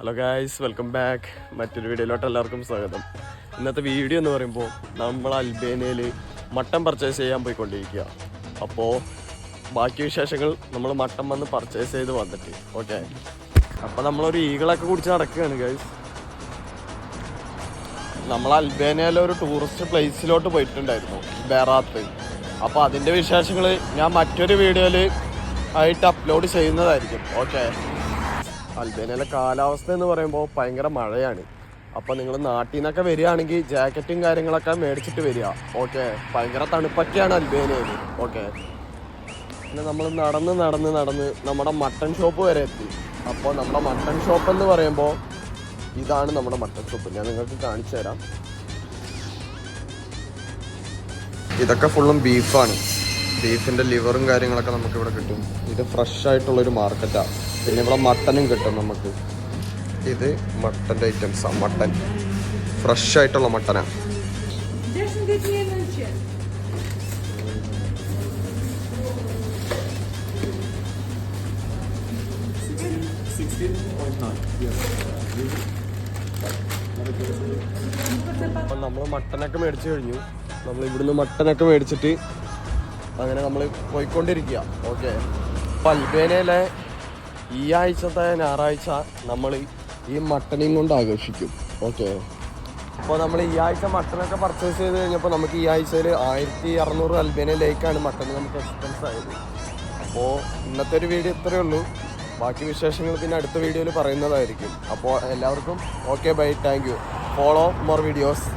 Hello guys, welcome back. മറ്റൊരു വീഡിയോയിലോട്ട് എല്ലാവർക്കും സ്വാഗതം. ഇന്നത്തെ വീഡിയോ എന്ന് പറയുമ്പോൾ നമ്മൾ അൽബേനിയയിൽ മട്ടൻ പർച്ചേസ് ചെയ്യാൻ പോയിക്കൊണ്ടിരിക്കുക. അപ്പോൾ ബാക്കി വിശേഷങ്ങൾ നമ്മൾ മട്ടൻ വന്ന് പർച്ചേസ് ചെയ്ത് വന്നിട്ട് ഓക്കെ. അപ്പോൾ നമ്മളൊരു ഈകളൊക്കെ കുടിച്ച് നടക്കുകയാണ് ഗായ്സ്. നമ്മൾ അൽബേനിയയിലെ ഒരു ടൂറിസ്റ്റ് പ്ലേസിലോട്ട് പോയിട്ടുണ്ടായിരുന്നു, ബെറാത്ത്. അപ്പോൾ അതിൻ്റെ വിശേഷങ്ങൾ ഞാൻ മറ്റൊരു വീഡിയോയിൽ ആയിട്ട് അപ്ലോഡ് ചെയ്യുന്നതായിരിക്കും ഓക്കെ. അൽബേനിയയിലെ കാലാവസ്ഥ എന്ന് പറയുമ്പോൾ ഭയങ്കര മഴയാണ്. അപ്പോൾ നിങ്ങൾ നാട്ടിൽ നിന്നൊക്കെ വരികയാണെങ്കിൽ ജാക്കറ്റും കാര്യങ്ങളൊക്കെ മേടിച്ചിട്ട് വരിക ഓക്കെ. ഭയങ്കര തണുപ്പൊക്കെയാണ് അൽബേനിയയിൽ ഓക്കെ. പിന്നെ നമ്മൾ നടന്ന് നമ്മുടെ മട്ടൺ ഷോപ്പ് വരെ എത്തി. അപ്പോൾ നമ്മുടെ മട്ടൺ ഷോപ്പ് എന്ന് പറയുമ്പോൾ ഇതാണ് നമ്മുടെ മട്ടൺ ഷോപ്പ്. ഞാൻ നിങ്ങൾക്ക് കാണിച്ചു തരാം. ഇതൊക്കെ ഫുള്ളും ബീഫാണ്. ബീഫിൻ്റെ ലിവറും കാര്യങ്ങളൊക്കെ നമുക്ക് ഇവിടെ കിട്ടും. ഇത് ഫ്രഷ് ആയിട്ടുള്ളൊരു മാർക്കറ്റാണ്. പിന്നെ ഇവിടെ മട്ടനും കിട്ടും നമുക്ക്. ഇത് മട്ടൻ്റെ ഐറ്റംസാണ്. മട്ടൻ ഫ്രഷ് ആയിട്ടുള്ള മട്ടനാണ്. അപ്പം നമ്മൾ മട്ടനൊക്കെ മേടിച്ചു കഴിഞ്ഞു. നമ്മൾ ഇവിടുന്ന് മട്ടനൊക്കെ മേടിച്ചിട്ട് അങ്ങനെ നമ്മൾ പോയിക്കൊണ്ടിരിക്കുക ഓക്കെ. അപ്പം അൽബേനിയയിലെ ഈ ആഴ്ചത്തെ ഞായറാഴ്ച നമ്മൾ ഈ മട്ടനെയും കൊണ്ട് ആഘോഷിക്കും ഓക്കെ. അപ്പോൾ നമ്മൾ ഈ ആഴ്ച മട്ടനൊക്കെ പർച്ചേസ് ചെയ്ത് കഴിഞ്ഞപ്പോൾ നമുക്ക് ഈ ആഴ്ചയിൽ 1600 അൽബേനിയയിലേക്കാണ് മട്ടൺ നമുക്ക് എക്സ്പെൻസ് ആയത്. അപ്പോൾ ഇന്നത്തെ ഒരു വീഡിയോ ഇത്രയേ ഉള്ളൂ. ബാക്കി വിശേഷങ്ങൾ പിന്നെ അടുത്ത വീഡിയോയിൽ പറയുന്നതായിരിക്കും. അപ്പോൾ എല്ലാവർക്കും okay, bye, thank you. Follow more videos.